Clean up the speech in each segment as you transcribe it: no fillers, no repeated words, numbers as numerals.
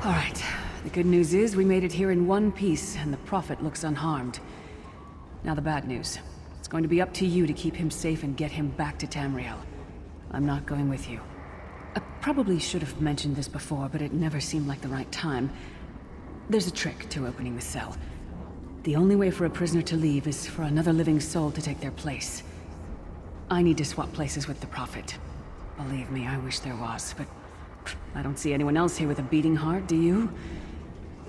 All right. The good news is we made it here in one piece, and the Prophet looks unharmed. Now the bad news. It's going to be up to you to keep him safe and get him back to Tamriel. I'm not going with you. I probably should have mentioned this before, but it never seemed like the right time. There's a trick to opening the cell. The only way for a prisoner to leave is for another living soul to take their place. I need to swap places with the Prophet. Believe me, I wish there was, but I don't see anyone else here with a beating heart, do you?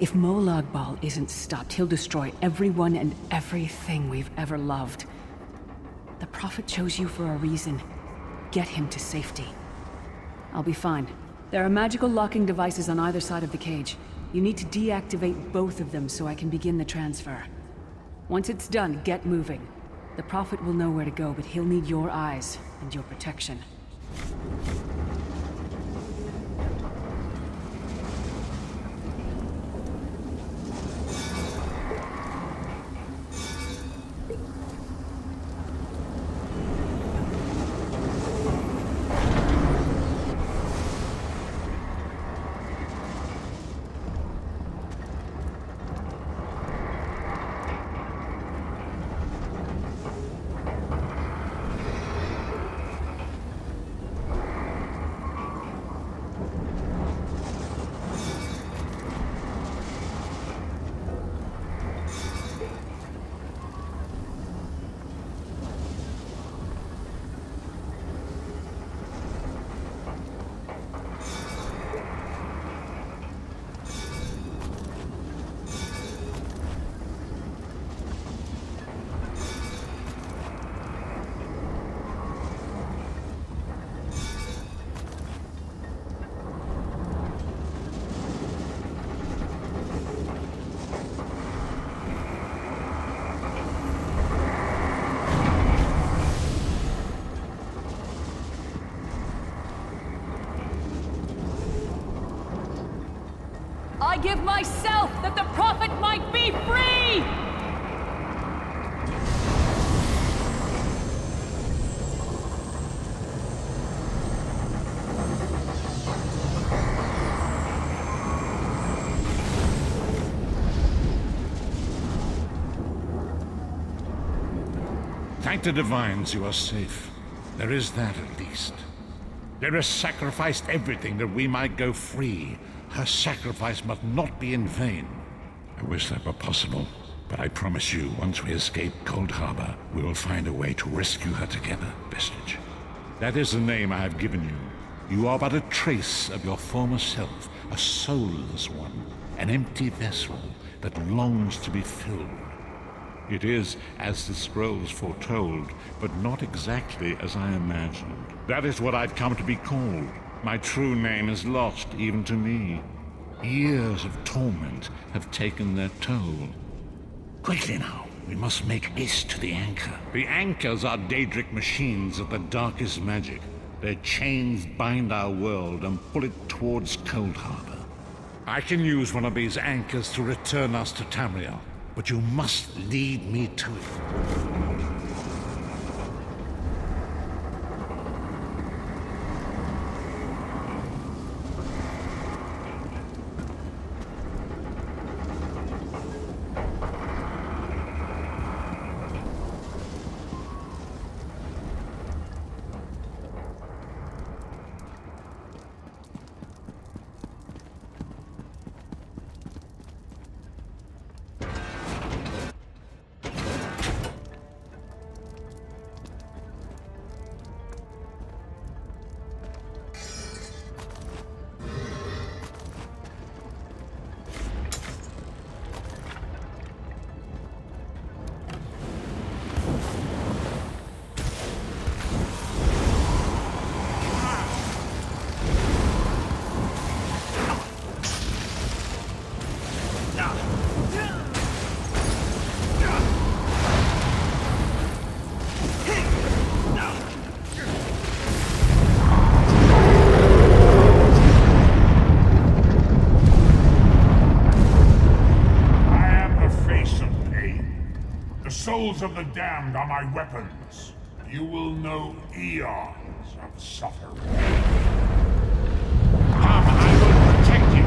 If Molag Bal isn't stopped, he'll destroy everyone and everything we've ever loved. The Prophet chose you for a reason. Get him to safety. I'll be fine. There are magical locking devices on either side of the cage. You need to deactivate both of them so I can begin the transfer. Once it's done, get moving. The Prophet will know where to go, but he'll need your eyes and your protection. I give myself that the Prophet might be free! Thank the divines you are safe. There is that at least. Daedra sacrificed everything that we might go free. Her sacrifice must not be in vain. I wish that were possible, but I promise you, once we escape Cold Harbor, we will find a way to rescue her together, Vestige. That is the name I have given you. You are but a trace of your former self, a soulless one, an empty vessel that longs to be filled. It is as the scrolls foretold, but not exactly as I imagined. That is what I've come to be called. My true name is lost even to me. Years of torment have taken their toll. Quickly now, we must make haste to the anchor. The anchors are Daedric machines of the darkest magic. Their chains bind our world and pull it towards Cold Harbor. I can use one of these anchors to return us to Tamriel, but you must lead me to it. Souls of the damned are my weapons. You will know eons of suffering. Come, I will protect you.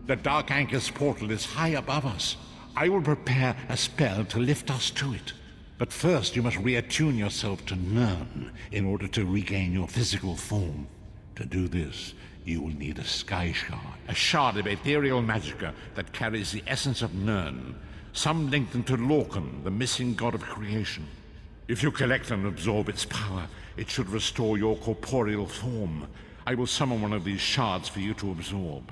The Dark Anchor's portal is high above us. I will prepare a spell to lift us to it. But first you must reattune yourself to Nirn in order to regain your physical form. To do this, you will need a sky shard. A shard of ethereal magicka that carries the essence of Nirn. Some link them to Lorcan, the missing god of creation. If you collect and absorb its power, it should restore your corporeal form. I will summon one of these shards for you to absorb.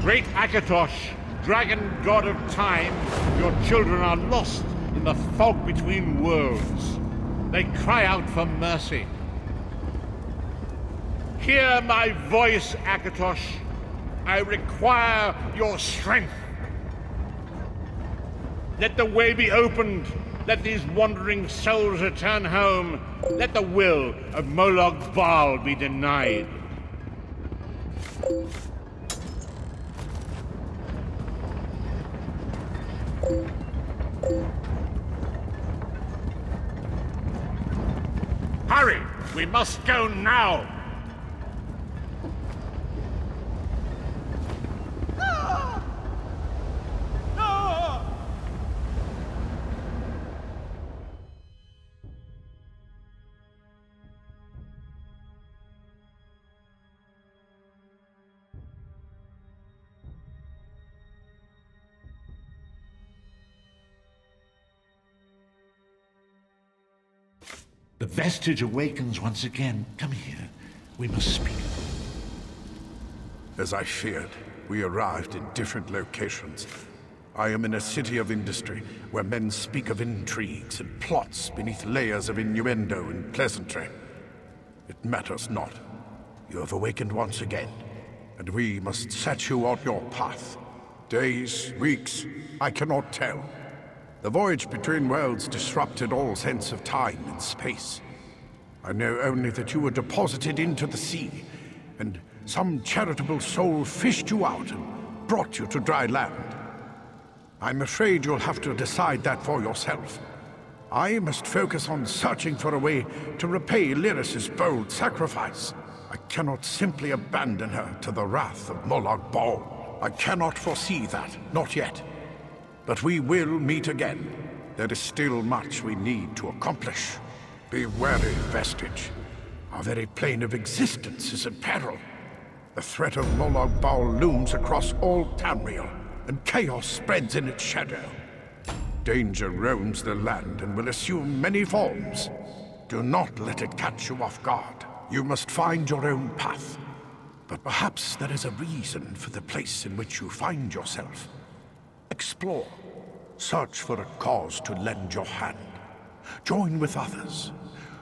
Great Akatosh, dragon god of time, your children are lost in the fog between worlds. They cry out for mercy. Hear my voice, Akatosh. I require your strength. Let the way be opened. Let these wandering souls return home. Let the will of Molag Bal be denied. Hurry! We must go now! The vestige awakens once again. Come here. We must speak. As I feared, we arrived in different locations. I am in a city of industry, where men speak of intrigues and plots beneath layers of innuendo and pleasantry. It matters not. You have awakened once again, and we must set you on your path. Days, weeks, I cannot tell. The voyage between worlds disrupted all sense of time and space. I know only that you were deposited into the sea, and some charitable soul fished you out and brought you to dry land. I'm afraid you'll have to decide that for yourself. I must focus on searching for a way to repay Lyris's bold sacrifice. I cannot simply abandon her to the wrath of Molag Bal. I cannot foresee that, not yet. But we will meet again. There is still much we need to accomplish. Be wary, Vestige. Our very plane of existence is in peril. The threat of Molag Bal looms across all Tamriel, and chaos spreads in its shadow. Danger roams the land and will assume many forms. Do not let it catch you off guard. You must find your own path. But perhaps there is a reason for the place in which you find yourself. Explore. Search for a cause to lend your hand. Join with others.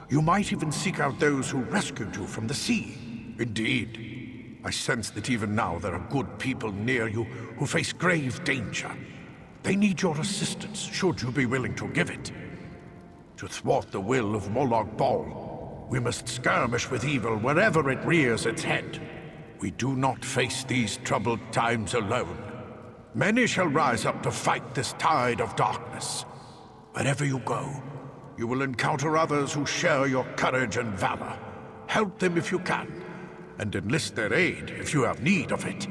You might even seek out those who rescued you from the sea. Indeed. I sense that even now there are good people near you who face grave danger. They need your assistance, should you be willing to give it. To thwart the will of Molag Bal, we must skirmish with evil wherever it rears its head. We do not face these troubled times alone. Many shall rise up to fight this tide of darkness. Wherever you go, you will encounter others who share your courage and valor. Help them if you can, and enlist their aid if you have need of it.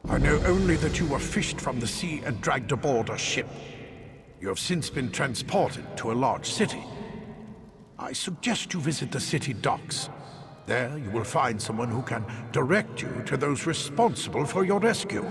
I know only that you were fished from the sea and dragged aboard a ship. You have since been transported to a large city. I suggest you visit the city docks. There you will find someone who can direct you to those responsible for your rescue.